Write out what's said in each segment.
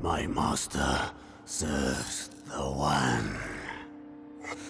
My master serves the One.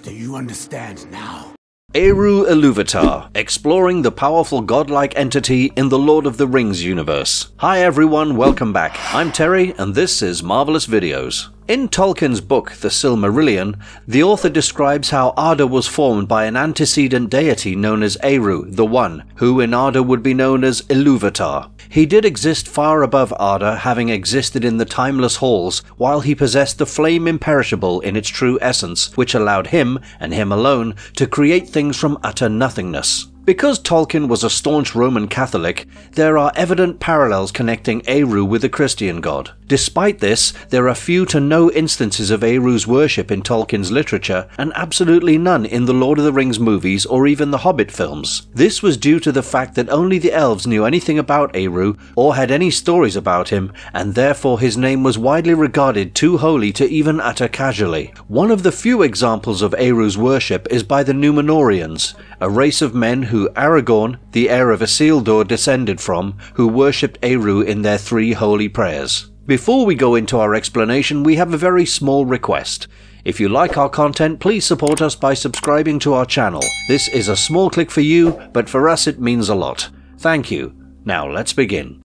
Do you understand now? Eru Iluvatar, exploring the powerful godlike entity in the Lord of the Rings universe. Hi everyone, welcome back. I'm Terry and this is Marvelous Videos. In Tolkien's book, The Silmarillion, the author describes how Arda was formed by an antecedent deity known as Eru, the One, who in Arda would be known as Iluvatar. He did exist far above Arda, having existed in the timeless halls, while he possessed the flame imperishable in its true essence, which allowed him, and him alone, to create things from utter nothingness. Because Tolkien was a staunch Roman Catholic, there are evident parallels connecting Eru with the Christian god. Despite this, there are few to no instances of Eru's worship in Tolkien's literature, and absolutely none in the Lord of the Rings movies or even the Hobbit films. This was due to the fact that only the elves knew anything about Eru or had any stories about him, and therefore his name was widely regarded too holy to even utter casually. One of the few examples of Eru's worship is by the Numenorians, a race of men who Aragorn, the heir of Isildur, descended from, who worshipped Eru in their 3 holy prayers. Before we go into our explanation, we have a very small request. If you like our content, please support us by subscribing to our channel. This is a small click for you, but for us it means a lot. Thank you. Now let's begin.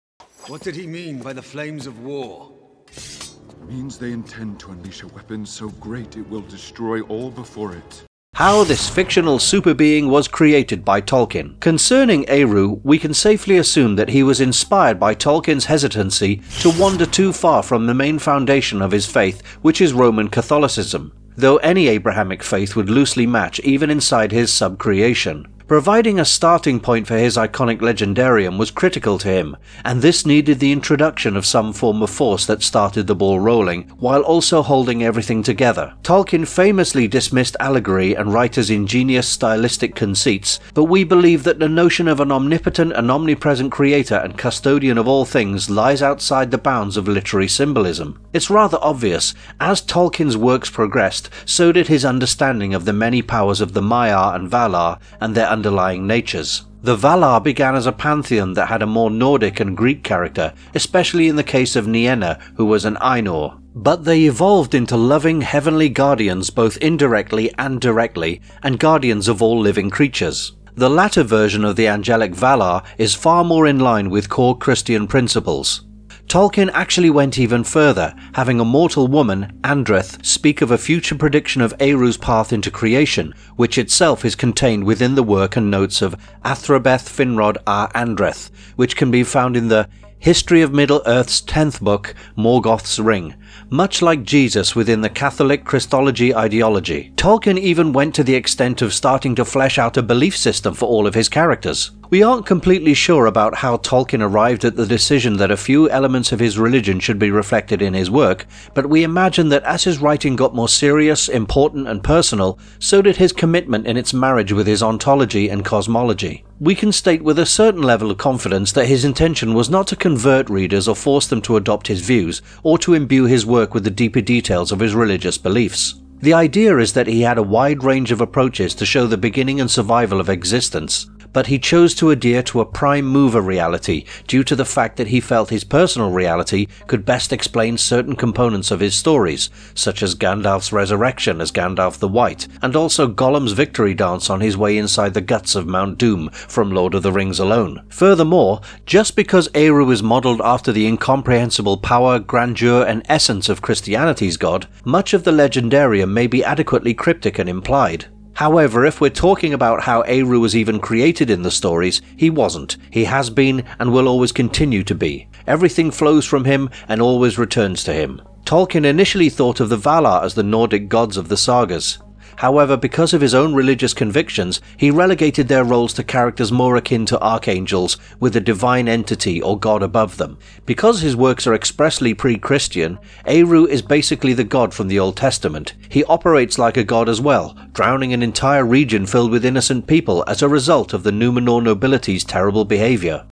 What did he mean by the flames of war? It means they intend to unleash a weapon so great it will destroy all before it. How this fictional super being was created by Tolkien. Concerning Eru, we can safely assume that he was inspired by Tolkien's hesitancy to wander too far from the main foundation of his faith, which is Roman Catholicism, though any Abrahamic faith would loosely match even inside his sub-creation. Providing a starting point for his iconic legendarium was critical to him, and this needed the introduction of some form of force that started the ball rolling, while also holding everything together. Tolkien famously dismissed allegory and writers' ingenious stylistic conceits, but we believe that the notion of an omnipotent and omnipresent creator and custodian of all things lies outside the bounds of literary symbolism. It's rather obvious. As Tolkien's works progressed, so did his understanding of the many powers of the Maiar and Valar and their underlying natures. The Valar began as a pantheon that had a more Nordic and Greek character, especially in the case of Nienna, who was an Ainur. But they evolved into loving heavenly guardians both indirectly and directly, and guardians of all living creatures. The latter version of the angelic Valar is far more in line with core Christian principles. Tolkien actually went even further, having a mortal woman, Andreth, speak of a future prediction of Eru's path into creation, which itself is contained within the work and notes of Athrabeth Finrod a Andreth, which can be found in the History of Middle-earth's 10th book, Morgoth's Ring, much like Jesus within the Catholic Christology ideology. Tolkien even went to the extent of starting to flesh out a belief system for all of his characters. We aren't completely sure about how Tolkien arrived at the decision that a few elements of his religion should be reflected in his work, but we imagine that as his writing got more serious, important and personal, so did his commitment in its marriage with his ontology and cosmology. We can state with a certain level of confidence that his intention was not to convert readers or force them to adopt his views, or to imbue his work with the deeper details of his religious beliefs. The idea is that he had a wide range of approaches to show the beginning and survival of existence, but he chose to adhere to a prime mover reality due to the fact that he felt his personal reality could best explain certain components of his stories, such as Gandalf's resurrection as Gandalf the White, and also Gollum's victory dance on his way inside the guts of Mount Doom from Lord of the Rings alone. Furthermore, just because Eru is modelled after the incomprehensible power, grandeur and essence of Christianity's god, much of the legendarium may be adequately cryptic and implied. However, if we're talking about how Eru was even created in the stories, he wasn't. He has been and will always continue to be. Everything flows from him and always returns to him. Tolkien initially thought of the Valar as the Nordic gods of the sagas. However, because of his own religious convictions, he relegated their roles to characters more akin to archangels with a divine entity or god above them. Because his works are expressly pre-Christian, Eru is basically the god from the Old Testament. He operates like a god as well, drowning an entire region filled with innocent people as a result of the Numenor nobility's terrible behavior.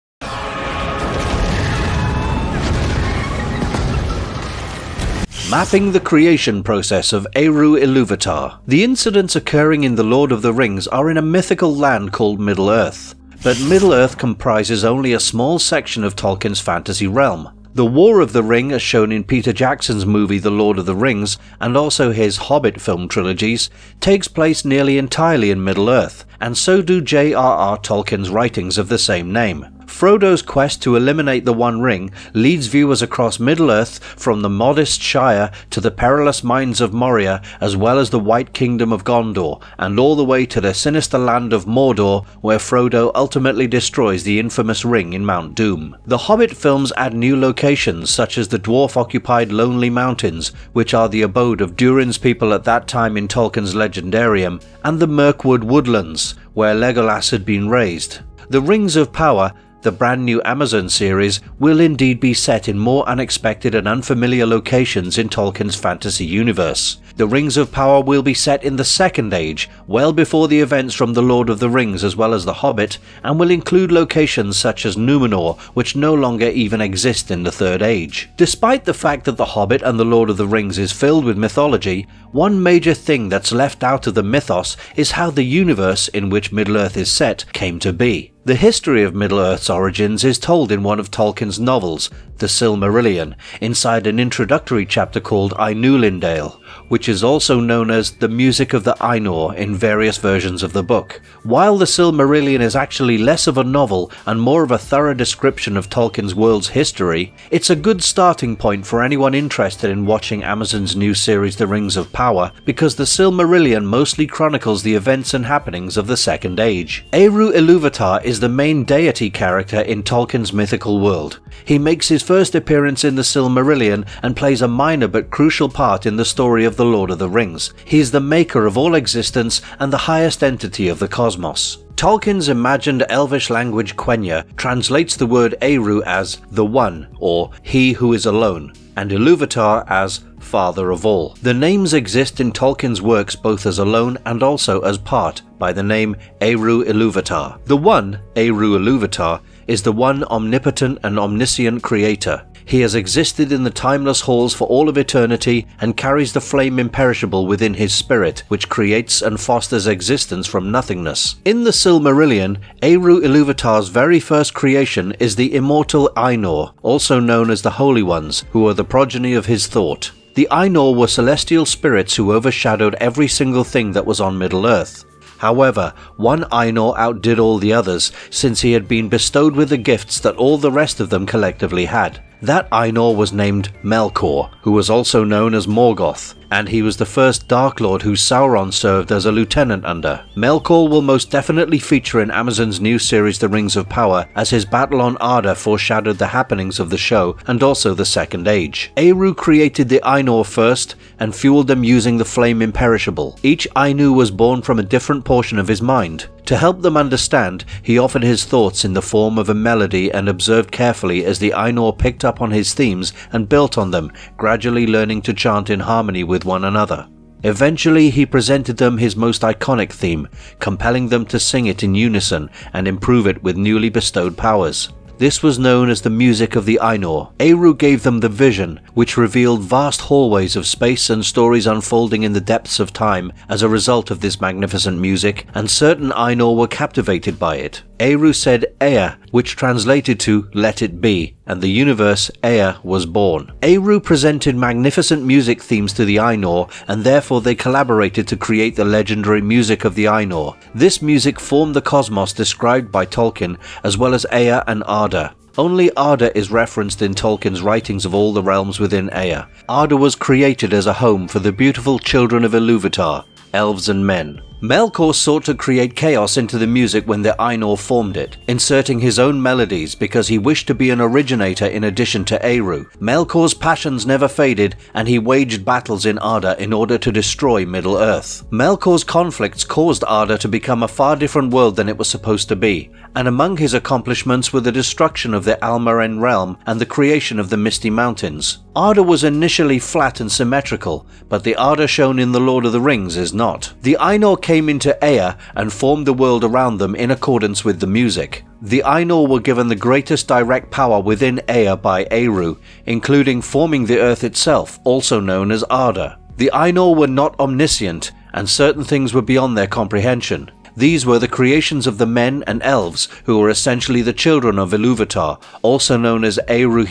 Mapping the creation process of Eru Iluvatar. The incidents occurring in The Lord of the Rings are in a mythical land called Middle-earth. But Middle-earth comprises only a small section of Tolkien's fantasy realm. The War of the Ring, as shown in Peter Jackson's movie The Lord of the Rings, and also his Hobbit film trilogies, takes place nearly entirely in Middle-earth, and so do J.R.R. Tolkien's writings of the same name. Frodo's quest to eliminate the One Ring leads viewers across Middle-earth from the modest Shire to the perilous mines of Moria, as well as the White Kingdom of Gondor, and all the way to the sinister land of Mordor, where Frodo ultimately destroys the infamous ring in Mount Doom. The Hobbit films add new locations, such as the dwarf-occupied Lonely Mountains, which are the abode of Durin's people at that time in Tolkien's Legendarium, and the Mirkwood Woodlands, where Legolas had been raised. The Rings of Power, the brand new Amazon series, will indeed be set in more unexpected and unfamiliar locations in Tolkien's fantasy universe. The Rings of Power will be set in the Second Age, well before the events from The Lord of the Rings as well as The Hobbit, and will include locations such as Numenor, which no longer even exist in the Third Age. Despite the fact that The Hobbit and The Lord of the Rings is filled with mythology, one major thing that's left out of the mythos is how the universe in which Middle-earth is set came to be. The history of Middle-earth's origins is told in one of Tolkien's novels, The Silmarillion, inside an introductory chapter called Ainulindale, which is also known as the Music of the Ainur in various versions of the book. While The Silmarillion is actually less of a novel and more of a thorough description of Tolkien's world's history, it's a good starting point for anyone interested in watching Amazon's new series The Rings of Power, because The Silmarillion mostly chronicles the events and happenings of the Second Age. Eru Iluvatar is the main deity character in Tolkien's mythical world. He makes his first appearance in The Silmarillion and plays a minor but crucial part in the story of The Lord of the Rings. He is the maker of all existence and the highest entity of the cosmos. Tolkien's imagined elvish language Quenya translates the word Eru as the One, or He Who Is Alone, and Iluvatar as Father of All. The names exist in Tolkien's works both as alone and also as part, by the name Eru Iluvatar. The One, Eru Iluvatar, is the one omnipotent and omniscient creator. He has existed in the timeless halls for all of eternity and carries the flame imperishable within his spirit, which creates and fosters existence from nothingness. In the Silmarillion, Eru Iluvatar's very first creation is the immortal Ainur, also known as the Holy Ones, who are the progeny of his thought. The Ainur were celestial spirits who overshadowed every single thing that was on Middle-earth. However, one Ainur outdid all the others, since he had been bestowed with the gifts that all the rest of them collectively had. That Ainur was named Melkor, who was also known as Morgoth, and he was the first Dark Lord who Sauron served as a lieutenant under. Melkor will most definitely feature in Amazon's new series The Rings of Power, as his battle on Arda foreshadowed the happenings of the show and also the Second Age. Eru created the Ainur first and fueled them using the flame imperishable. Each Ainu was born from a different portion of his mind. To help them understand, he offered his thoughts in the form of a melody and observed carefully as the Ainur picked up on his themes and built on them, gradually learning to chant in harmony with one another. Eventually, he presented them his most iconic theme, compelling them to sing it in unison and improve it with newly bestowed powers. This was known as the Music of the Ainur. Eru gave them the vision, which revealed vast hallways of space and stories unfolding in the depths of time as a result of this magnificent music, and certain Ainur were captivated by it. Eru said Ea, which translated to Let It Be, and the universe Ea was born. Eru presented magnificent music themes to the Ainur, and therefore they collaborated to create the legendary Music of the Ainur. This music formed the cosmos described by Tolkien, as well as Ea and Arda. Only Arda is referenced in Tolkien's writings of all the realms within Ea. Arda was created as a home for the beautiful children of Iluvatar, elves and men. Melkor sought to create chaos into the music when the Ainur formed it, inserting his own melodies because he wished to be an originator in addition to Eru. Melkor's passions never faded, and he waged battles in Arda in order to destroy Middle-earth. Melkor's conflicts caused Arda to become a far different world than it was supposed to be, and among his accomplishments were the destruction of the Almaren realm and the creation of the Misty Mountains. Arda was initially flat and symmetrical, but the Arda shown in The Lord of the Rings is not. The Ainur came into Ea and formed the world around them in accordance with the music. The Ainur were given the greatest direct power within Ea by Eru, including forming the earth itself, also known as Arda. The Ainur were not omniscient, and certain things were beyond their comprehension. These were the creations of the men and elves who were essentially the children of Iluvatar, also known as Eru,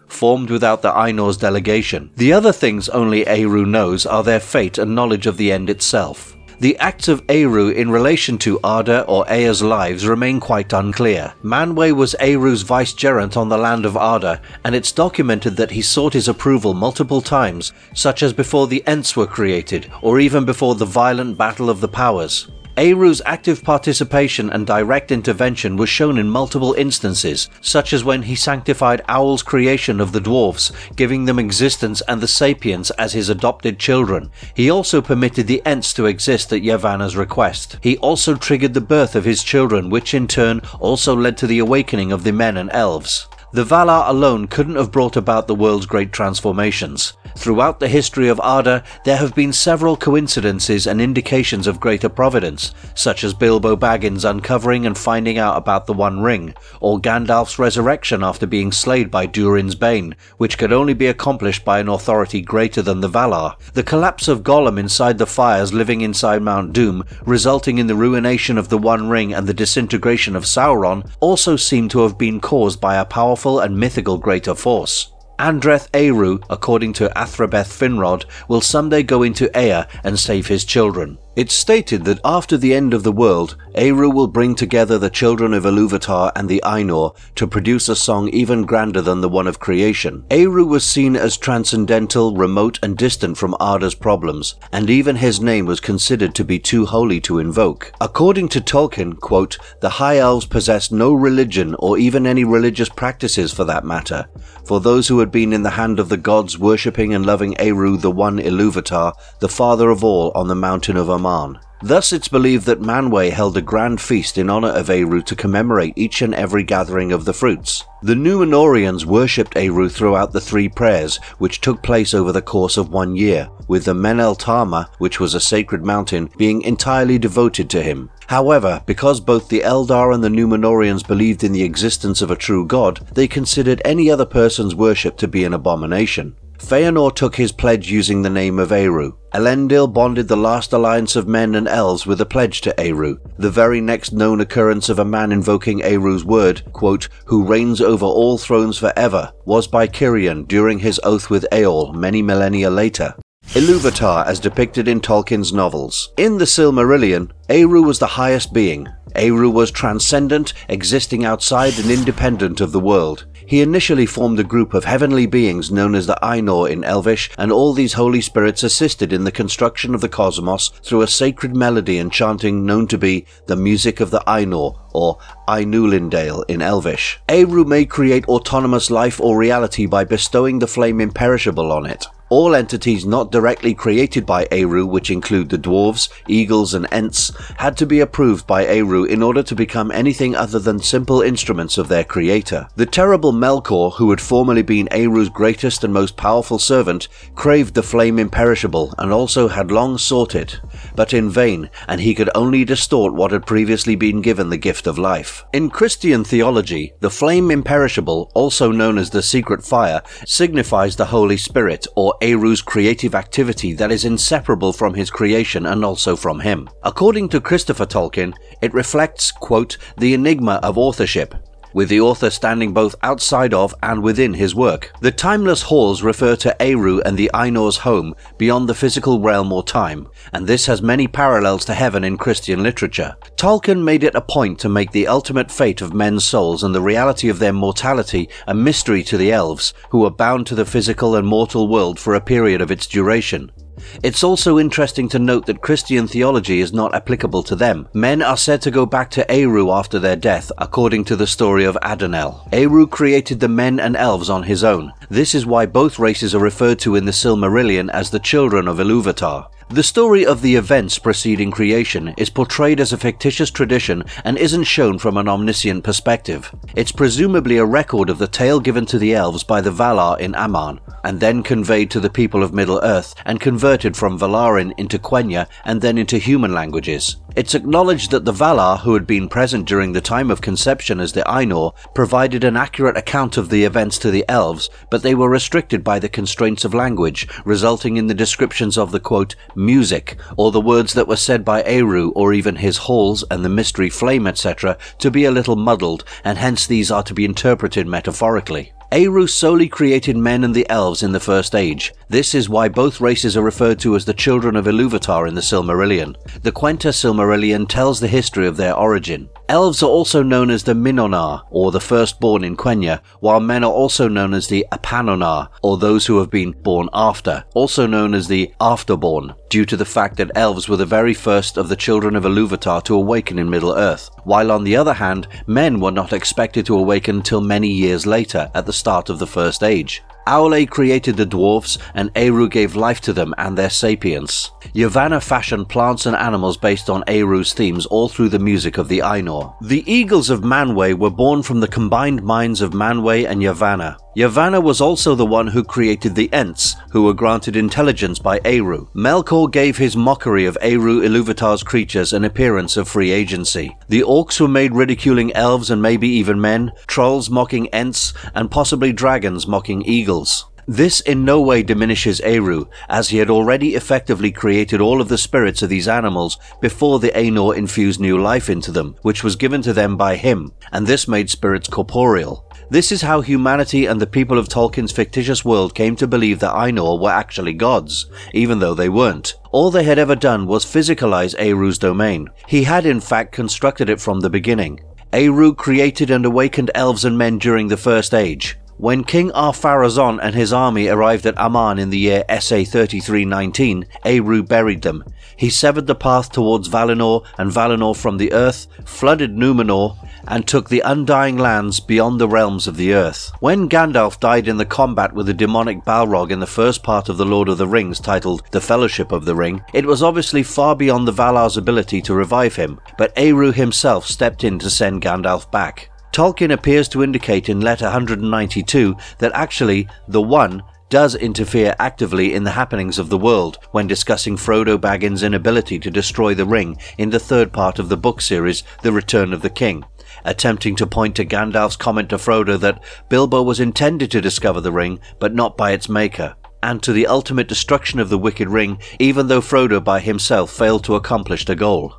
formed without the Ainor's delegation. The other things only Eru knows are their fate and knowledge of the end itself. The acts of Eru in relation to Ada or Ea's lives remain quite unclear. Manwë was Eru's vicegerent on the land of Ada, and it's documented that he sought his approval multiple times, such as before the Ents were created, or even before the violent Battle of the Powers. Eru's active participation and direct intervention was shown in multiple instances, such as when he sanctified Owl's creation of the dwarfs, giving them existence and the sapients as his adopted children. He also permitted the Ents to exist at Yavanna's request. He also triggered the birth of his children, which in turn also led to the awakening of the men and elves. The Valar alone couldn't have brought about the world's great transformations. Throughout the history of Ada, there have been several coincidences and indications of greater providence, such as Bilbo Baggins uncovering and finding out about the One Ring, or Gandalf's resurrection after being slayed by Durin's Bane, which could only be accomplished by an authority greater than the Valar. The collapse of Gollum inside the fires living inside Mount Doom, resulting in the ruination of the One Ring and the disintegration of Sauron, also seem to have been caused by a powerful and mythical greater force. Andreth Eru, according to Athrabeth Finrod, will someday go into Ea and save his children. It's stated that after the end of the world, Eru will bring together the children of Iluvatar and the Ainur to produce a song even grander than the one of creation. Eru was seen as transcendental, remote and distant from Ada's problems, and even his name was considered to be too holy to invoke. According to Tolkien, quote, "The High Elves possessed no religion or even any religious practices for that matter, for those who had been in the hand of the gods worshipping and loving Eru the One Iluvatar, the father of all, on the mountain of Aman." Thus it's believed that Manwë held a grand feast in honor of Eru to commemorate each and every gathering of the fruits. The Numenorians worshipped Eru throughout the three prayers, which took place over the course of 1 year, with the Menel Tama, which was a sacred mountain, being entirely devoted to him. However, because both the Eldar and the Numenorians believed in the existence of a true god, they considered any other person's worship to be an abomination. Feanor took his pledge using the name of Eru. Elendil bonded the last alliance of men and elves with a pledge to Eru. The very next known occurrence of a man invoking Eru's word, quote, "who reigns over all thrones forever," was by Cirion during his oath with Eorl many millennia later. Iluvatar as depicted in Tolkien's novels. In the Silmarillion, Eru was the highest being. Eru was transcendent, existing outside and independent of the world. He initially formed a group of heavenly beings known as the Ainur in Elvish, and all these holy spirits assisted in the construction of the cosmos through a sacred melody and chanting known to be the music of the Ainur, or Ainulindale in Elvish. Eru may create autonomous life or reality by bestowing the flame imperishable on it. All entities not directly created by Eru, which include the dwarves, eagles and ents, had to be approved by Eru in order to become anything other than simple instruments of their creator. The terrible Melkor, who had formerly been Eru's greatest and most powerful servant, craved the flame imperishable and also had long sought it, but in vain, and he could only distort what had previously been given the gift of life. In Christian theology, the flame imperishable, also known as the secret fire, signifies the Holy Spirit, or Eru's creative activity that is inseparable from his creation and also from him. According to Christopher Tolkien, it reflects, quote, "the enigma of authorship," with the author standing both outside of and within his work. The timeless halls refer to Eru and the Ainur's home beyond the physical realm or time, and this has many parallels to heaven in Christian literature. Tolkien made it a point to make the ultimate fate of men's souls and the reality of their mortality a mystery to the elves, who are bound to the physical and mortal world for a period of its duration. It's also interesting to note that Christian theology is not applicable to them. Men are said to go back to Eru after their death, according to the story of Adonel. Eru created the men and elves on his own. This is why both races are referred to in the Silmarillion as the children of Iluvatar. The story of the events preceding creation is portrayed as a fictitious tradition and isn't shown from an omniscient perspective. It's presumably a record of the tale given to the elves by the Valar in Aman, and then conveyed to the people of Middle-earth and converted from Valarin into Quenya and then into human languages. It's acknowledged that the Valar, who had been present during the time of conception as the Ainur, provided an accurate account of the events to the elves, but they were restricted by the constraints of language, resulting in the descriptions of the, quote, music, or the words that were said by Eru or even his halls and the mystery flame etc. to be a little muddled, and hence these are to be interpreted metaphorically. Eru solely created men and the elves in the First Age. This is why both races are referred to as the children of Iluvatar in the Silmarillion. The Quenta Silmarillion tells the history of their origin. Elves are also known as the Minonar, or the firstborn in Quenya, while men are also known as the Apanonar, or those who have been born after, also known as the Afterborn, due to the fact that elves were the very first of the children of Iluvatar to awaken in Middle-earth, while on the other hand, men were not expected to awaken until many years later, at the start of the First Age. Aule created the dwarves, and Eru gave life to them and their sapience. Yavanna fashioned plants and animals based on Eru's themes all through the music of the Ainur. The Eagles of Manwë were born from the combined minds of Manwë and Yavanna. Yavanna was also the one who created the Ents, who were granted intelligence by Eru. Melkor gave his mockery of Eru Iluvatar's creatures an appearance of free agency. The orcs were made ridiculing elves and maybe even men, trolls mocking Ents, and possibly dragons mocking eagles. This in no way diminishes Eru, as he had already effectively created all of the spirits of these animals before the Ainur infused new life into them, which was given to them by him, and this made spirits corporeal. This is how humanity and the people of Tolkien's fictitious world came to believe that Ainur were actually gods, even though they weren't. All they had ever done was physicalize Eru's domain. He had in fact constructed it from the beginning. Eru created and awakened elves and men during the First Age. When King Ar-Pharazôn and his army arrived at Aman in the year SA 3319, Eru buried them. He severed the path towards Valinor and Valinor from the earth, flooded Numenor, and took the undying lands beyond the realms of the earth. When Gandalf died in the combat with the demonic Balrog in the first part of The Lord of the Rings titled The Fellowship of the Ring, it was obviously far beyond the Valar's ability to revive him, but Eru himself stepped in to send Gandalf back. Tolkien appears to indicate in letter 192 that actually the One does interfere actively in the happenings of the world when discussing Frodo Baggins' inability to destroy the ring in the third part of the book series The Return of the King, attempting to point to Gandalf's comment to Frodo that Bilbo was intended to discover the ring but not by its maker, and to the ultimate destruction of the Wicked Ring even though Frodo by himself failed to accomplish the goal.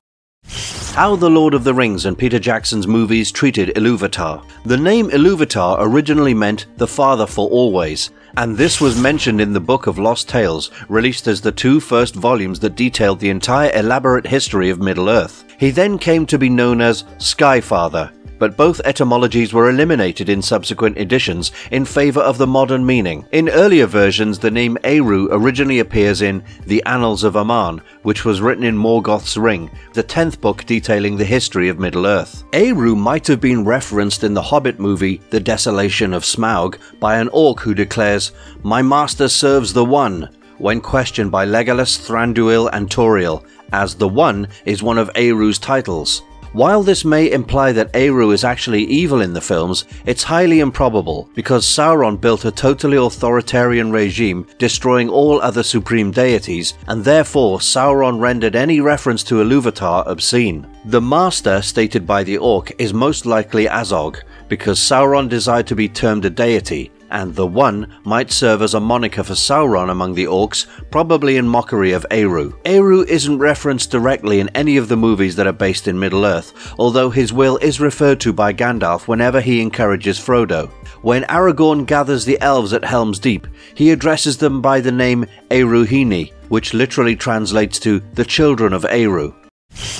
How The Lord of the Rings and Peter Jackson's movies treated Iluvatar. The name Iluvatar originally meant the Father for Always, and this was mentioned in the Book of Lost Tales, released as the two first volumes that detailed the entire elaborate history of Middle-earth. He then came to be known as Skyfather, but both etymologies were eliminated in subsequent editions in favor of the modern meaning. In earlier versions, the name Eru originally appears in The Annals of Aman, which was written in Morgoth's Ring, the 10th book detailing the history of Middle-earth. Eru might have been referenced in the Hobbit movie The Desolation of Smaug by an orc who declares, "My master serves the One," when questioned by Legolas, Thranduil and Tauriel, as the One is one of Eru's titles. While this may imply that Eru is actually evil in the films, it's highly improbable, because Sauron built a totally authoritarian regime, destroying all other supreme deities, and therefore Sauron rendered any reference to Iluvatar obscene. The Master, stated by the Orc, is most likely Azog, because Sauron desired to be termed a deity, and the One might serve as a moniker for Sauron among the Orcs, probably in mockery of Eru. Eru isn't referenced directly in any of the movies that are based in Middle-earth, although his will is referred to by Gandalf whenever he encourages Frodo. When Aragorn gathers the elves at Helm's Deep, he addresses them by the name Eruhini, which literally translates to the children of Eru.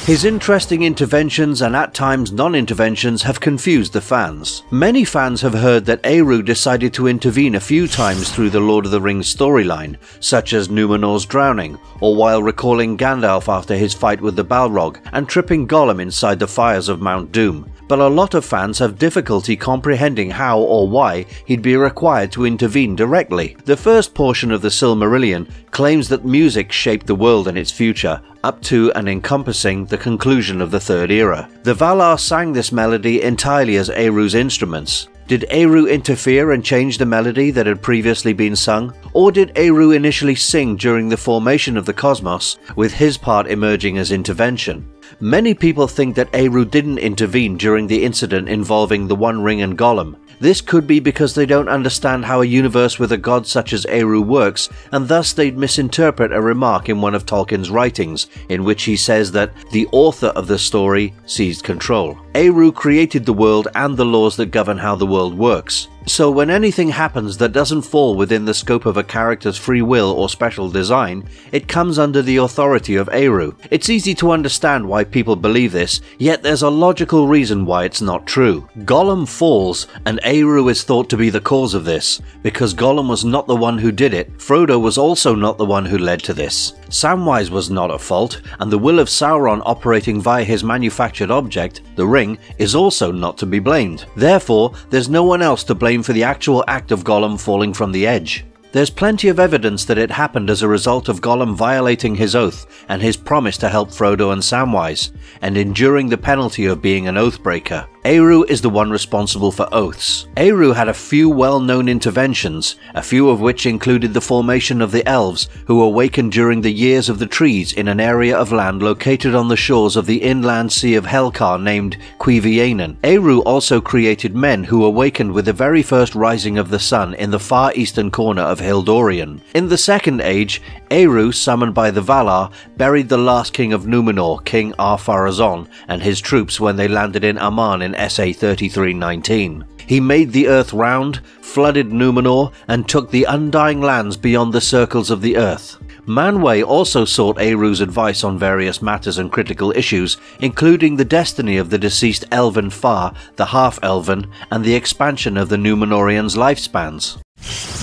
His interesting interventions and at times non-interventions have confused the fans. Many fans have heard that Eru decided to intervene a few times through the Lord of the Rings storyline, such as Numenor's drowning, or while recalling Gandalf after his fight with the Balrog and tripping Gollum inside the fires of Mount Doom. But a lot of fans have difficulty comprehending how or why he'd be required to intervene directly. The first portion of the Silmarillion claims that music shaped the world and its future, up to and encompassing the conclusion of the Third Era. The Valar sang this melody entirely as Eru's instruments. Did Eru interfere and change the melody that had previously been sung? Or did Eru initially sing during the formation of the cosmos, with his part emerging as intervention? Many people think that Eru didn't intervene during the incident involving the One Ring and Gollum. This could be because they don't understand how a universe with a god such as Eru works, and thus they'd misinterpret a remark in one of Tolkien's writings, in which he says that the author of the story seized control. Eru created the world and the laws that govern how the world works. So when anything happens that doesn't fall within the scope of a character's free will or special design, it comes under the authority of Eru. It's easy to understand why people believe this, yet there's a logical reason why it's not true. Gollum falls, and Eru is thought to be the cause of this. Because Gollum was not the one who did it, Frodo was also not the one who led to this. Samwise was not at fault, and the will of Sauron operating via his manufactured object, the ring, is also not to be blamed. Therefore, there's no one else to blame for the actual act of Gollum falling from the edge. There's plenty of evidence that it happened as a result of Gollum violating his oath and his promise to help Frodo and Samwise, and enduring the penalty of being an oathbreaker. Eru is the one responsible for oaths. Eru had a few well-known interventions, a few of which included the formation of the elves, who awakened during the Years of the Trees in an area of land located on the shores of the inland sea of Helcar named Cuivianen. Eru also created men who awakened with the very first rising of the sun in the far eastern corner of Hildorian. In the Second Age, Eru, summoned by the Valar, buried the last king of Numenor, King Ar-Pharazôn, and his troops when they landed in Aman in SA 3319. He made the earth round, flooded Numenor, and took the undying lands beyond the circles of the earth. Manwë also sought Eru's advice on various matters and critical issues, including the destiny of the deceased elven Far, the half-elven, and the expansion of the Numenorians' lifespans.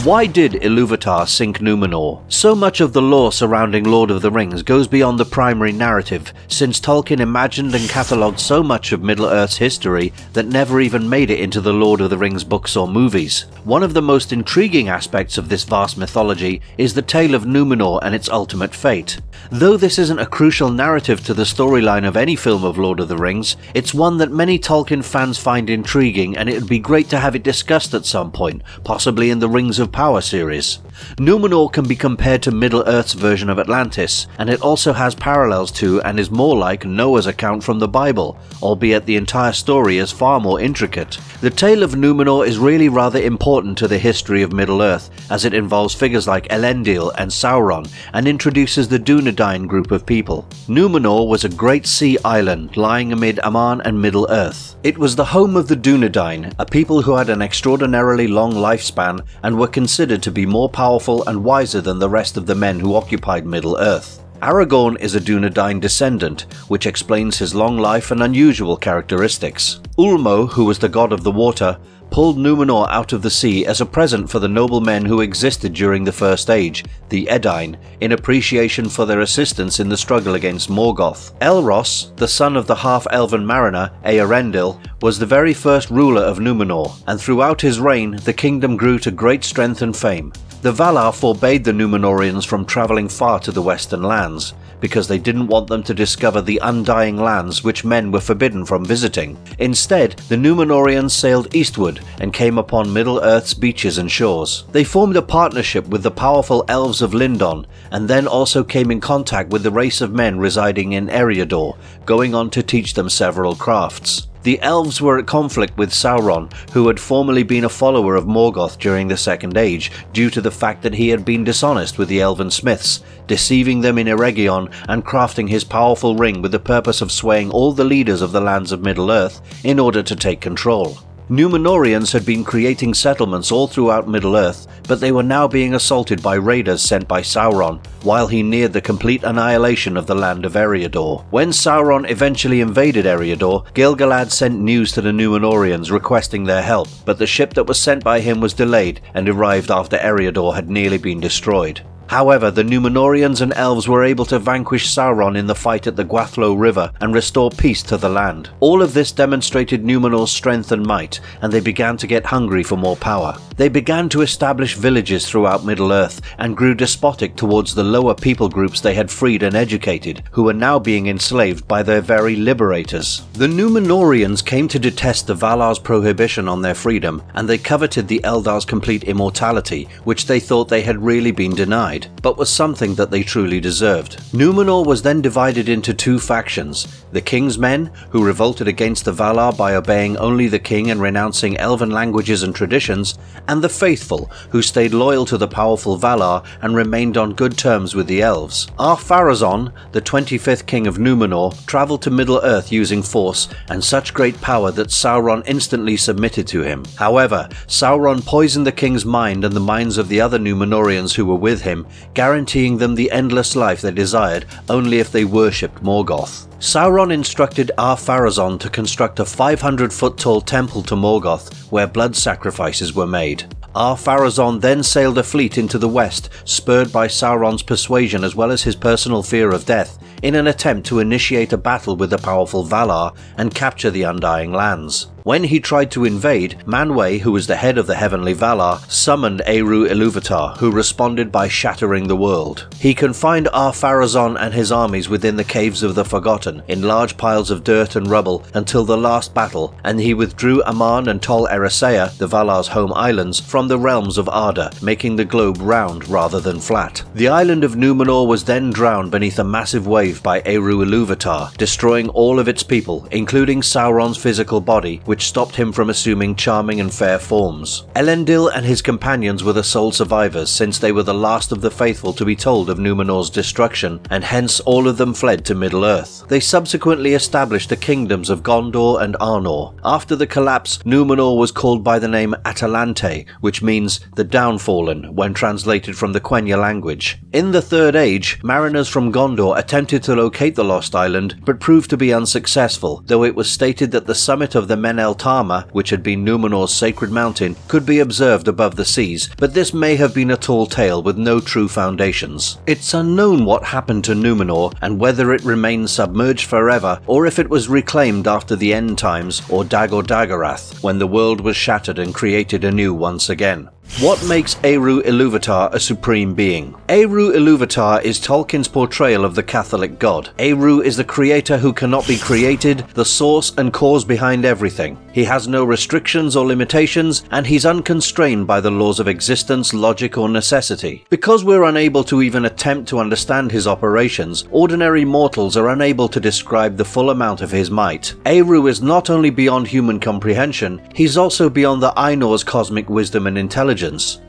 Why did Iluvatar sink Numenor? So much of the lore surrounding Lord of the Rings goes beyond the primary narrative, since Tolkien imagined and catalogued so much of Middle-earth's history that never even made it into the Lord of the Rings books or movies. One of the most intriguing aspects of this vast mythology is the tale of Numenor and its ultimate fate. Though this isn't a crucial narrative to the storyline of any film of Lord of the Rings, it's one that many Tolkien fans find intriguing, and it would be great to have it discussed at some point, possibly in the Rings of Power series. Numenor can be compared to Middle-earth's version of Atlantis, and it also has parallels to and is more like Noah's account from the Bible, albeit the entire story is far more intricate. The tale of Numenor is really rather important to the history of Middle-earth, as it involves figures like Elendil and Sauron, and introduces the Dunedain group of people. Numenor was a great sea island lying amid Aman and Middle-earth. It was the home of the Dunedain, a people who had an extraordinarily long lifespan and were considered to be more powerful and wiser than the rest of the men who occupied Middle-earth. Aragorn is a Dunedain descendant, which explains his long life and unusual characteristics. Ulmo, who was the god of the water, pulled Numenor out of the sea as a present for the noble men who existed during the First Age, the Edain, in appreciation for their assistance in the struggle against Morgoth. Elros, the son of the half-elven mariner, Eärendil, was the very first ruler of Numenor, and throughout his reign the kingdom grew to great strength and fame. The Valar forbade the Numenorians from travelling far to the western lands, because they didn't want them to discover the undying lands which men were forbidden from visiting. Instead, the Numenorians sailed eastward and came upon Middle-earth's beaches and shores. They formed a partnership with the powerful elves of Lindon, and then also came in contact with the race of men residing in Eriador, going on to teach them several crafts. The elves were at conflict with Sauron, who had formerly been a follower of Morgoth during the Second Age, due to the fact that he had been dishonest with the elven smiths, deceiving them in Eregion and crafting his powerful ring with the purpose of swaying all the leaders of the lands of Middle-earth in order to take control. Numenorians had been creating settlements all throughout Middle-earth, but they were now being assaulted by raiders sent by Sauron, while he neared the complete annihilation of the land of Eriador. When Sauron eventually invaded Eriador, Gil-galad sent news to the Numenorians requesting their help, but the ship that was sent by him was delayed and arrived after Eriador had nearly been destroyed. However, the Numenorians and elves were able to vanquish Sauron in the fight at the Gwathlo River and restore peace to the land. All of this demonstrated Numenor's strength and might, and they began to get hungry for more power. They began to establish villages throughout Middle-earth and grew despotic towards the lower people groups they had freed and educated, who were now being enslaved by their very liberators. The Numenorians came to detest the Valar's prohibition on their freedom, and they coveted the Eldar's complete immortality, which they thought they had really been denied. denied, but was something that they truly deserved. Numenor was then divided into two factions: the King's Men, who revolted against the Valar by obeying only the king and renouncing elven languages and traditions, and the Faithful, who stayed loyal to the powerful Valar and remained on good terms with the elves. Ar-Pharazôn, the 25th king of Numenor, travelled to Middle-earth using force and such great power that Sauron instantly submitted to him. However, Sauron poisoned the king's mind and the minds of the other Numenorians who were with him, guaranteeing them the endless life they desired only if they worshipped Morgoth. Sauron instructed Ar-Pharazôn to construct a 500-foot-tall temple to Morgoth, where blood sacrifices were made. Ar-Pharazôn then sailed a fleet into the west, spurred by Sauron's persuasion as well as his personal fear of death, in an attempt to initiate a battle with the powerful Valar and capture the Undying Lands. When he tried to invade, Manwë, who was the head of the Heavenly Valar, summoned Eru Iluvatar, who responded by shattering the world. He confined Ar-Pharazôn and his armies within the Caves of the Forgotten, in large piles of dirt and rubble, until the last battle, and he withdrew Aman and Tol Eressëa, the Valar's home islands, from the realms of Arda, making the globe round rather than flat. The island of Numenor was then drowned beneath a massive wave by Eru Iluvatar, destroying all of its people, including Sauron's physical body, which stopped him from assuming charming and fair forms. Elendil and his companions were the sole survivors, since they were the last of the faithful to be told of Numenor's destruction, and hence all of them fled to Middle-earth. They subsequently established the kingdoms of Gondor and Arnor. After the collapse, Numenor was called by the name Atalante, which means the downfallen when translated from the Quenya language. In the Third Age, mariners from Gondor attempted to locate the lost island, but proved to be unsuccessful, though it was stated that the summit of the Menel Tarma, which had been Numenor's sacred mountain, could be observed above the seas, but this may have been a tall tale with no true foundations. It's unknown what happened to Numenor and whether it remained submerged forever or if it was reclaimed after the end times or Dagor-Dagorath, when the world was shattered and created anew once again. What makes Eru Iluvatar a supreme being? Eru Iluvatar is Tolkien's portrayal of the Catholic god. Eru is the creator who cannot be created, the source and cause behind everything. He has no restrictions or limitations, and he's unconstrained by the laws of existence, logic or necessity. Because we're unable to even attempt to understand his operations, ordinary mortals are unable to describe the full amount of his might. Eru is not only beyond human comprehension, he's also beyond the Ainor's cosmic wisdom and intelligence.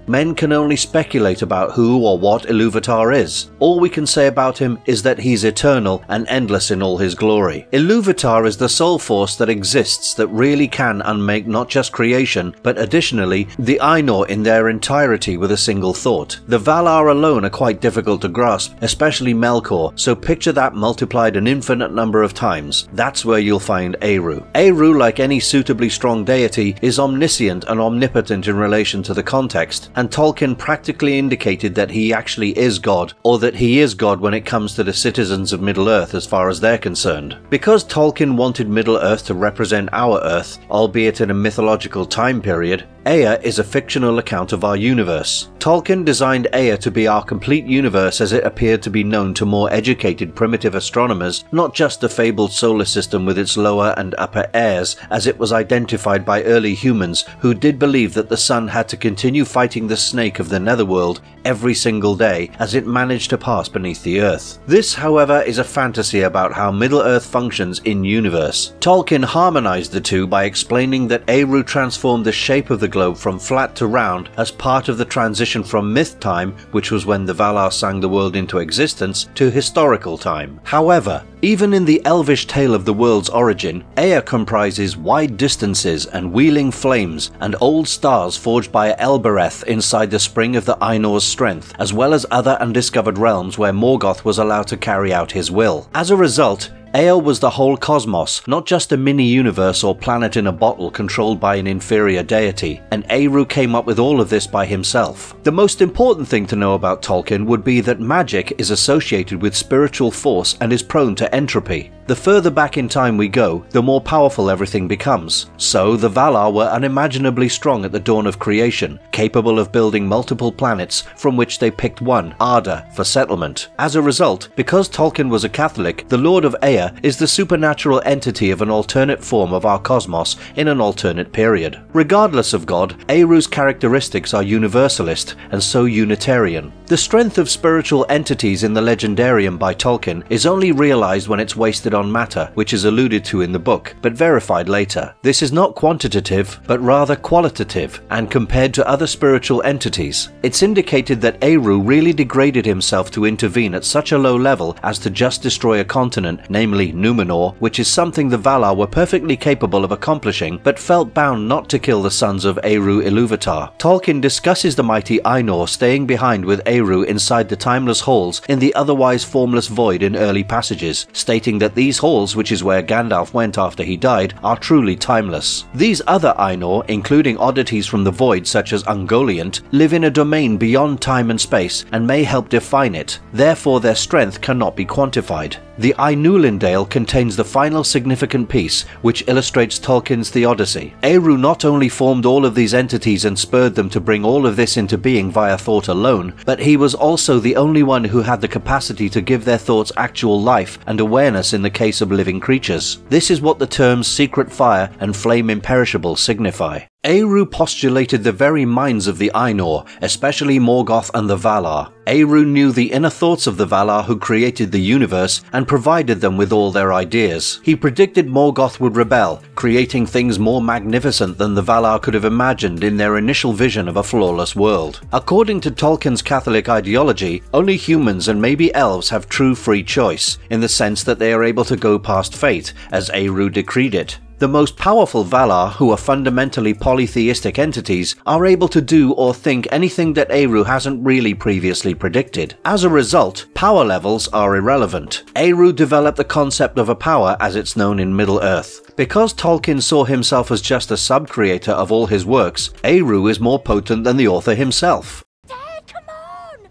Men can only speculate about who or what Iluvatar is. All we can say about him is that he's eternal and endless in all his glory. Iluvatar is the sole force that exists that really can unmake not just creation, but additionally the Ainur in their entirety with a single thought. The Valar alone are quite difficult to grasp, especially Melkor, so picture that multiplied an infinite number of times. That's where you'll find Eru. Eru, like any suitably strong deity, is omniscient and omnipotent in relation to the context, and Tolkien practically indicated that he actually is God, or that he is God when it comes to the citizens of Middle-earth as far as they're concerned. Because Tolkien wanted Middle-earth to represent our Earth, albeit in a mythological time period, Ea is a fictional account of our universe. Tolkien designed Ea to be our complete universe as it appeared to be known to more educated primitive astronomers, not just the fabled solar system with its lower and upper airs as it was identified by early humans who did believe that the sun had to continue fighting the snake of the netherworld every single day as it managed to pass beneath the earth. This, however, is a fantasy about how Middle-earth functions in-universe. Tolkien harmonized the two by explaining that Eru transformed the shape of the globe from flat to round as part of the transition from myth time, which was when the Valar sang the world into existence, to historical time. However, even in the elvish tale of the world's origin, Ea comprises wide distances and wheeling flames and old stars forged by Elbereth inside the spring of the Ainor's strength, as well as other undiscovered realms where Morgoth was allowed to carry out his will. As a result, Ea was the whole cosmos, not just a mini-universe or planet in a bottle controlled by an inferior deity, and Eru came up with all of this by himself. The most important thing to know about Tolkien would be that magic is associated with spiritual force and is prone to entropy. The further back in time we go, the more powerful everything becomes. So, the Valar were unimaginably strong at the dawn of creation, capable of building multiple planets, from which they picked one, Arda, for settlement. As a result, because Tolkien was a Catholic, the Lord of Ea Ea is the supernatural entity of an alternate form of our cosmos in an alternate period. Regardless of God, Eru's characteristics are universalist and so Unitarian. The strength of spiritual entities in the Legendarium by Tolkien is only realized when it's wasted on matter, which is alluded to in the book, but verified later. This is not quantitative, but rather qualitative, and compared to other spiritual entities. It's indicated that Eru really degraded himself to intervene at such a low level as to just destroy a continent, namely Numenor, which is something the Valar were perfectly capable of accomplishing, but felt bound not to kill the sons of Eru Iluvatar. Tolkien discusses the mighty Ainur staying behind with Eru inside the timeless halls in the otherwise formless void in early passages, stating that these halls, which is where Gandalf went after he died, are truly timeless. These other Ainur, including oddities from the void such as Ungoliant, live in a domain beyond time and space and may help define it, therefore their strength cannot be quantified. The Ainulindale contains the final significant piece, which illustrates Tolkien's theodicy. Eru not only formed all of these entities and spurred them to bring all of this into being via thought alone, but he was also the only one who had the capacity to give their thoughts actual life and awareness in the case of living creatures. This is what the terms secret fire and flame imperishable signify. Eru postulated the very minds of the Ainur, especially Morgoth and the Valar. Eru knew the inner thoughts of the Valar who created the universe and provided them with all their ideas. He predicted Morgoth would rebel, creating things more magnificent than the Valar could have imagined in their initial vision of a flawless world. According to Tolkien's Catholic ideology, only humans and maybe elves have true free choice, in the sense that they are able to go past fate, as Eru decreed it. The most powerful Valar, who are fundamentally polytheistic entities, are able to do or think anything that Eru hasn't really previously predicted. As a result, power levels are irrelevant. Eru developed the concept of a power as it's known in Middle-earth. Because Tolkien saw himself as just a sub-creator of all his works, Eru is more potent than the author himself. Dad, come on!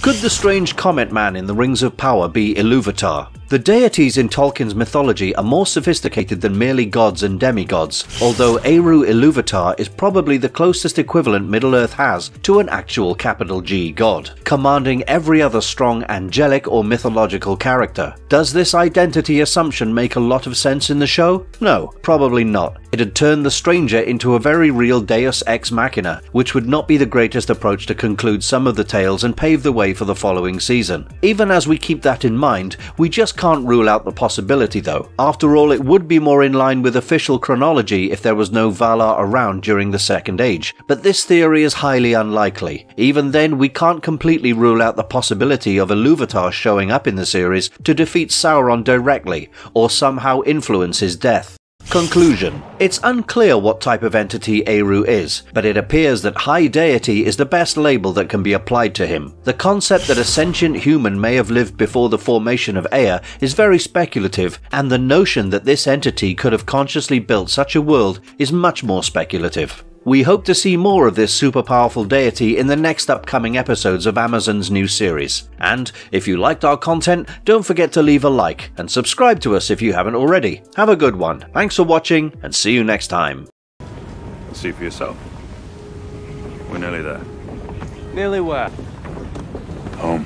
Could the strange comet man in the Rings of Power be Iluvatar? The deities in Tolkien's mythology are more sophisticated than merely gods and demigods, although Eru Iluvatar is probably the closest equivalent Middle-earth has to an actual capital G god, commanding every other strong angelic or mythological character. Does this identity assumption make a lot of sense in the show? No, probably not. It had turned the stranger into a very real deus ex machina, which would not be the greatest approach to conclude some of the tales and pave the way for the following season. Even as we keep that in mind, we just can't rule out the possibility though. After all, it would be more in line with official chronology if there was no Valar around during the Second Age, but this theory is highly unlikely. Even then, we can't completely rule out the possibility of Iluvatar showing up in the series to defeat Sauron directly, or somehow influence his death. Conclusion. It's unclear what type of entity Eru is, but it appears that High Deity is the best label that can be applied to him. The concept that a sentient human may have lived before the formation of Ea is very speculative, and the notion that this entity could have consciously built such a world is much more speculative. We hope to see more of this super powerful deity in the next upcoming episodes of Amazon's new series. And if you liked our content, don't forget to leave a like and subscribe to us if you haven't already. Have a good one. Thanks for watching and see you next time. See for yourself. We're nearly there. Nearly where? Home.